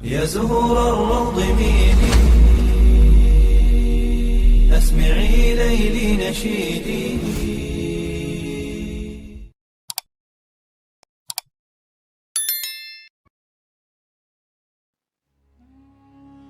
يا زهور الروض ميدي أسمعي ليلي نشيدي.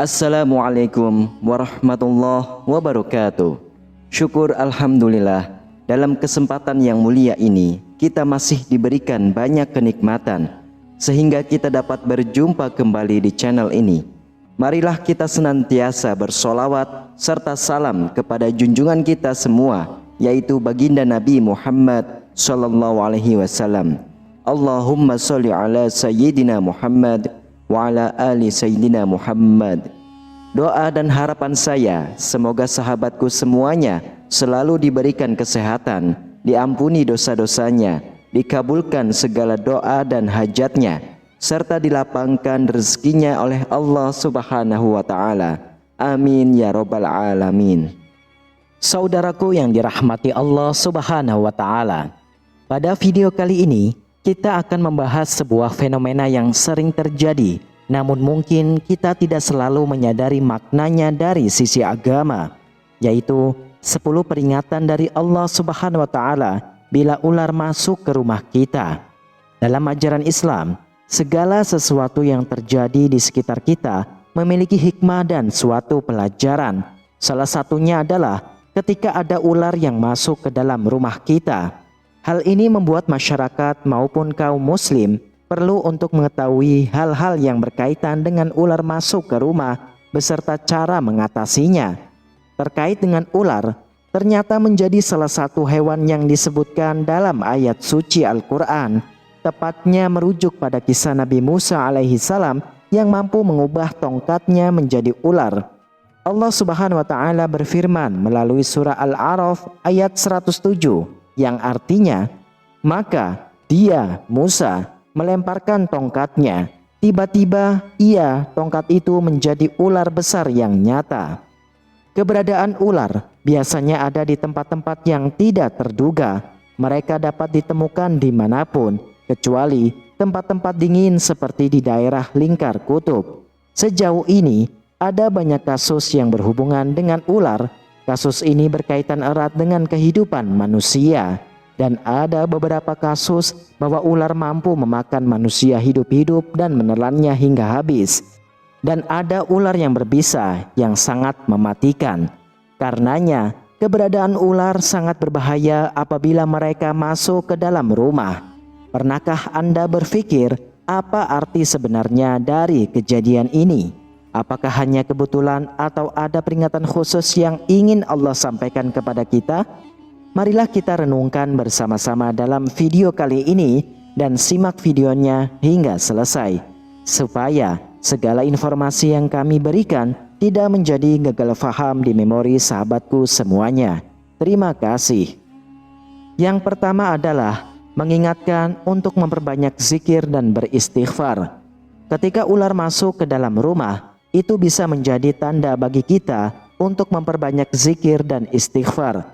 Assalamualaikum warahmatullahi wabarakatuh. Syukur alhamdulillah, dalam kesempatan yang mulia ini kita masih diberikan banyak kenikmatan sehingga kita dapat berjumpa kembali di channel ini. Marilah kita senantiasa bersolawat serta salam kepada junjungan kita semua, yaitu baginda Nabi Muhammad sallallahu alaihi wasallam. Allahumma sholli ala sayyidina Muhammad wa ala ali sayyidina Muhammad. Doa dan harapan saya, semoga sahabatku semuanya selalu diberikan kesehatan, diampuni dosa-dosanya, dikabulkan segala doa dan hajatnya, serta dilapangkan rezekinya oleh Allah Subhanahu wa Ta'ala. Amin ya Rabbal Alamin. Saudaraku yang dirahmati Allah Subhanahu wa Ta'ala, pada video kali ini kita akan membahas sebuah fenomena yang sering terjadi, namun mungkin kita tidak selalu menyadari maknanya dari sisi agama, yaitu 10 peringatan dari Allah Subhanahu wa Ta'ala bila ular masuk ke rumah kita. Dalam ajaran Islam, segala sesuatu yang terjadi di sekitar kita memiliki hikmah dan suatu pelajaran. Salah satunya adalah ketika ada ular yang masuk ke dalam rumah kita. Hal ini membuat masyarakat maupun kaum muslim perlu untuk mengetahui hal-hal yang berkaitan dengan ular masuk ke rumah beserta cara mengatasinya. Terkait dengan ular, ternyata menjadi salah satu hewan yang disebutkan dalam ayat suci Al-Quran, tepatnya merujuk pada kisah Nabi Musa alaihi salam yang mampu mengubah tongkatnya menjadi ular. Allah Subhanahu wa Ta'ala berfirman melalui surah Al-A'raf ayat 107 yang artinya, maka dia, Musa, melemparkan tongkatnya. Tiba-tiba tongkat itu menjadi ular besar yang nyata. Keberadaan ular biasanya ada di tempat-tempat yang tidak terduga. Mereka dapat ditemukan dimanapun, kecuali tempat-tempat dingin seperti di daerah lingkar kutub. Sejauh ini, ada banyak kasus yang berhubungan dengan ular. Kasus ini berkaitan erat dengan kehidupan manusia. Dan ada beberapa kasus bahwa ular mampu memakan manusia hidup-hidup dan menelannya hingga habis. Dan ada ular yang berbisa yang sangat mematikan. Karenanya, keberadaan ular sangat berbahaya apabila mereka masuk ke dalam rumah. Pernahkah Anda berpikir apa arti sebenarnya dari kejadian ini? Apakah hanya kebetulan atau ada peringatan khusus yang ingin Allah sampaikan kepada kita? Marilah kita renungkan bersama-sama dalam video kali ini dan simak videonya hingga selesai, supaya segala informasi yang kami berikan tidak menjadi gagal faham di memori sahabatku semuanya. Terima kasih. Yang pertama adalah mengingatkan untuk memperbanyak zikir dan beristighfar. Ketika ular masuk ke dalam rumah, itu bisa menjadi tanda bagi kita untuk memperbanyak zikir dan istighfar.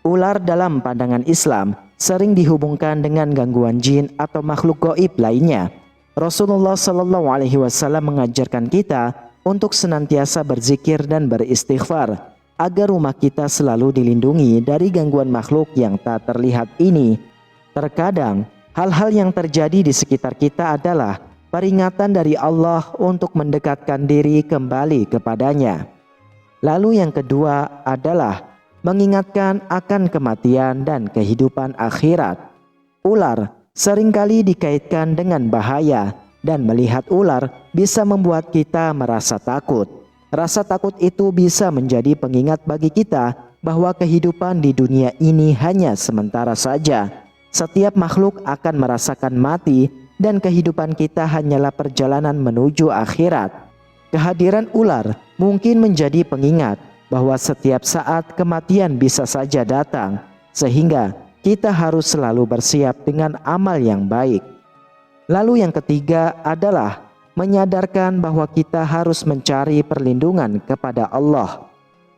Ular dalam pandangan Islam sering dihubungkan dengan gangguan jin atau makhluk gaib lainnya. Rasulullah Shallallahu Alaihi Wasallam mengajarkan kita untuk senantiasa berzikir dan beristighfar agar rumah kita selalu dilindungi dari gangguan makhluk yang tak terlihat ini. Terkadang hal-hal yang terjadi di sekitar kita adalah peringatan dari Allah untuk mendekatkan diri kembali kepadanya. Lalu yang kedua adalah mengingatkan akan kematian dan kehidupan akhirat. Ular seringkali dikaitkan dengan bahaya dan melihat ular bisa membuat kita merasa takut. Rasa takut itu bisa menjadi pengingat bagi kita bahwa kehidupan di dunia ini hanya sementara saja. Setiap makhluk akan merasakan mati dan kehidupan kita hanyalah perjalanan menuju akhirat. Kehadiran ular mungkin menjadi pengingat bahwa setiap saat kematian bisa saja datang, sehingga kita harus selalu bersiap dengan amal yang baik. Lalu yang ketiga adalah menyadarkan bahwa kita harus mencari perlindungan kepada Allah.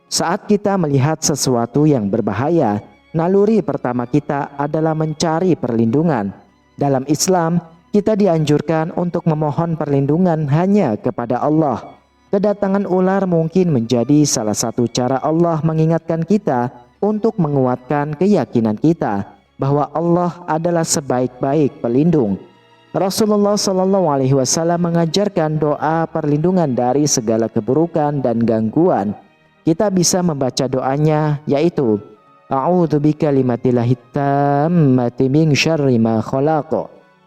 Saat kita melihat sesuatu yang berbahaya, naluri pertama kita adalah mencari perlindungan. Dalam Islam, Kita dianjurkan untuk memohon perlindungan hanya kepada Allah. Kedatangan ular mungkin menjadi salah satu cara Allah mengingatkan kita untuk menguatkan keyakinan kita bahwa Allah adalah sebaik-baik pelindung. Rasulullah SAW mengajarkan doa perlindungan dari segala keburukan dan gangguan. Kita bisa membaca doanya, yaitu A'udzu bikalimatillahi tammati min syarri ma khalaq.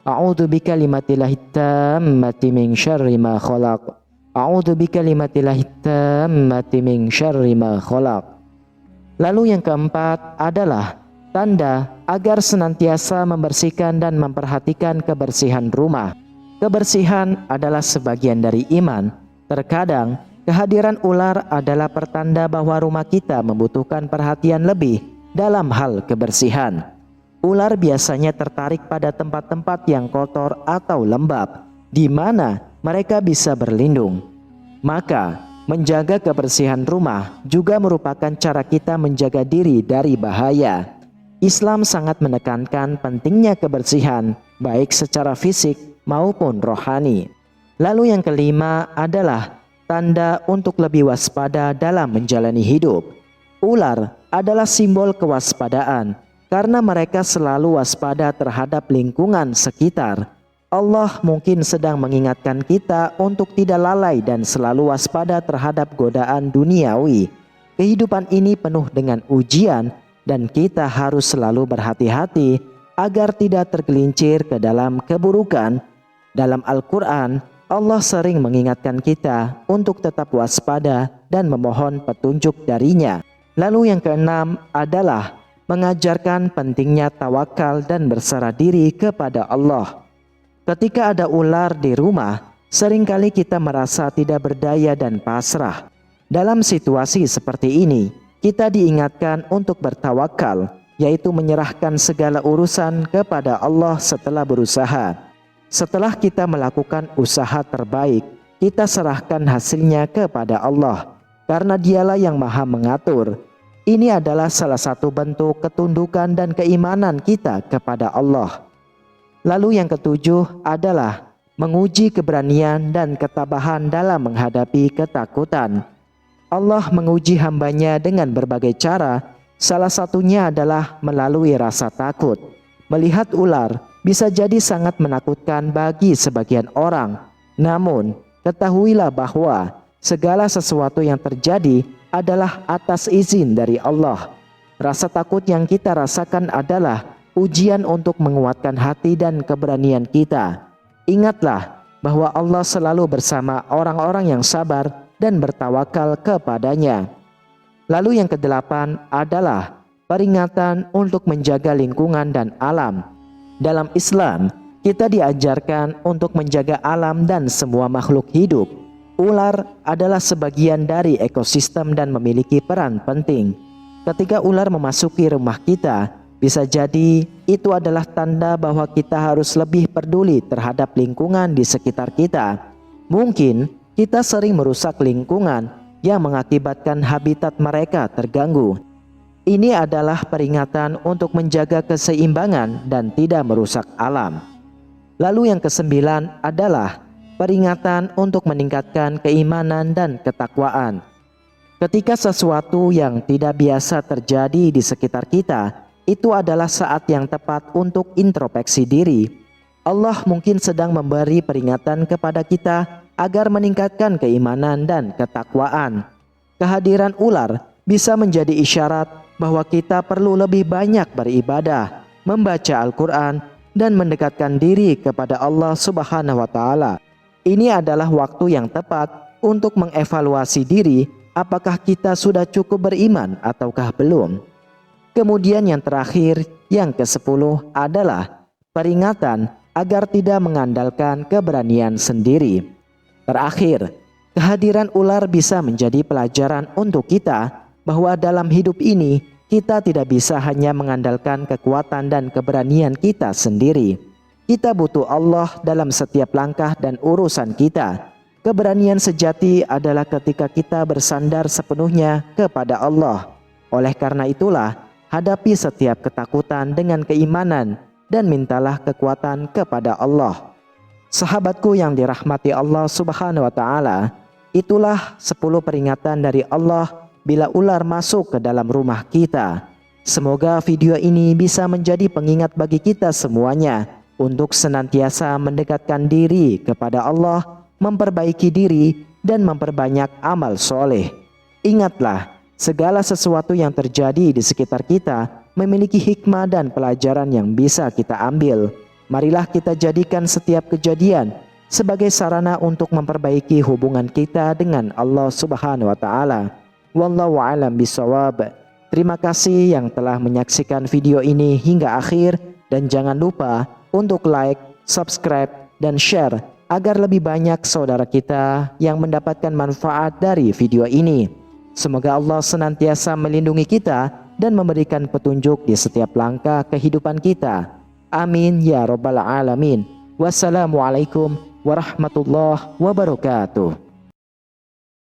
A'udzu bikalimatillahi tammati min syarri ma khalaq. A'udzu bikalimatillahi tammati min syarri ma khalaq. Lalu yang keempat adalah tanda agar senantiasa membersihkan dan memperhatikan kebersihan rumah. Kebersihan adalah sebagian dari iman. Terkadang kehadiran ular adalah pertanda bahwa rumah kita membutuhkan perhatian lebih dalam hal kebersihan. Ular biasanya tertarik pada tempat-tempat yang kotor atau lembab, di mana mereka bisa berlindung. Maka, menjaga kebersihan rumah juga merupakan cara kita menjaga diri dari bahaya. Islam sangat menekankan pentingnya kebersihan, baik secara fisik maupun rohani. Lalu yang kelima adalah tanda untuk lebih waspada dalam menjalani hidup. Ular adalah simbol kewaspadaan karena mereka selalu waspada terhadap lingkungan sekitar. Allah mungkin sedang mengingatkan kita untuk tidak lalai dan selalu waspada terhadap godaan duniawi. Kehidupan ini penuh dengan ujian dan kita harus selalu berhati-hati agar tidak tergelincir ke dalam keburukan. Dalam Al-Quran, Allah sering mengingatkan kita untuk tetap waspada dan memohon petunjuk darinya. Lalu yang keenam adalah mengajarkan pentingnya tawakal dan berserah diri kepada Allah. Ketika ada ular di rumah, seringkali kita merasa tidak berdaya dan pasrah. Dalam situasi seperti ini, kita diingatkan untuk bertawakal, yaitu menyerahkan segala urusan kepada Allah setelah berusaha. Setelah kita melakukan usaha terbaik, kita serahkan hasilnya kepada Allah, karena Dialah yang Maha Mengatur. Ini adalah salah satu bentuk ketundukan dan keimanan kita kepada Allah. Lalu yang ketujuh adalah menguji keberanian dan ketabahan dalam menghadapi ketakutan. Allah menguji hambanya dengan berbagai cara, salah satunya adalah melalui rasa takut. Melihat ular bisa jadi sangat menakutkan bagi sebagian orang. Namun, ketahuilah bahwa segala sesuatu yang terjadi adalah atas izin dari Allah. Rasa takut yang kita rasakan adalah ujian untuk menguatkan hati dan keberanian kita. Ingatlah bahwa Allah selalu bersama orang-orang yang sabar dan bertawakal kepadanya. Lalu yang kedelapan adalah peringatan untuk menjaga lingkungan dan alam. Dalam Islam, kita diajarkan untuk menjaga alam dan semua makhluk hidup. Ular adalah sebagian dari ekosistem dan memiliki peran penting. Ketika ular memasuki rumah kita, bisa jadi itu adalah tanda bahwa kita harus lebih peduli terhadap lingkungan di sekitar kita. Mungkin kita sering merusak lingkungan yang mengakibatkan habitat mereka terganggu. Ini adalah peringatan untuk menjaga keseimbangan dan tidak merusak alam. Lalu yang kesembilan adalah peringatan untuk meningkatkan keimanan dan ketakwaan. Ketika sesuatu yang tidak biasa terjadi di sekitar kita, itu adalah saat yang tepat untuk introspeksi diri. Allah mungkin sedang memberi peringatan kepada kita agar meningkatkan keimanan dan ketakwaan. Kehadiran ular bisa menjadi isyarat bahwa kita perlu lebih banyak beribadah, membaca Al-Quran, dan mendekatkan diri kepada Allah Subhanahu wa Ta'ala. Ini adalah waktu yang tepat untuk mengevaluasi diri, apakah kita sudah cukup beriman ataukah belum. Kemudian yang terakhir, yang ke-10 adalah peringatan agar tidak mengandalkan keberanian sendiri. Terakhir, kehadiran ular bisa menjadi pelajaran untuk kita bahwa dalam hidup ini kita tidak bisa hanya mengandalkan kekuatan dan keberanian kita sendiri. Kita butuh Allah dalam setiap langkah dan urusan kita. Keberanian sejati adalah ketika kita bersandar sepenuhnya kepada Allah. Oleh karena itulah, hadapi setiap ketakutan dengan keimanan dan mintalah kekuatan kepada Allah. Sahabatku yang dirahmati Allah Subhanahu wa taala, itulah 10 peringatan dari Allah bila ular masuk ke dalam rumah kita. Semoga video ini bisa menjadi pengingat bagi kita semuanya untuk senantiasa mendekatkan diri kepada Allah, memperbaiki diri dan memperbanyak amal soleh. Ingatlah, segala sesuatu yang terjadi di sekitar kita memiliki hikmah dan pelajaran yang bisa kita ambil. Marilah kita jadikan setiap kejadian sebagai sarana untuk memperbaiki hubungan kita dengan Allah Subhanahu wa taala. Wallahu a'lam bishawab. Terima kasih yang telah menyaksikan video ini hingga akhir, dan jangan lupa untuk like, subscribe, dan share agar lebih banyak saudara kita yang mendapatkan manfaat dari video ini. Semoga Allah senantiasa melindungi kita dan memberikan petunjuk di setiap langkah kehidupan kita. Amin ya rabbal alamin. Wassalamualaikum warahmatullahi wabarakatuh.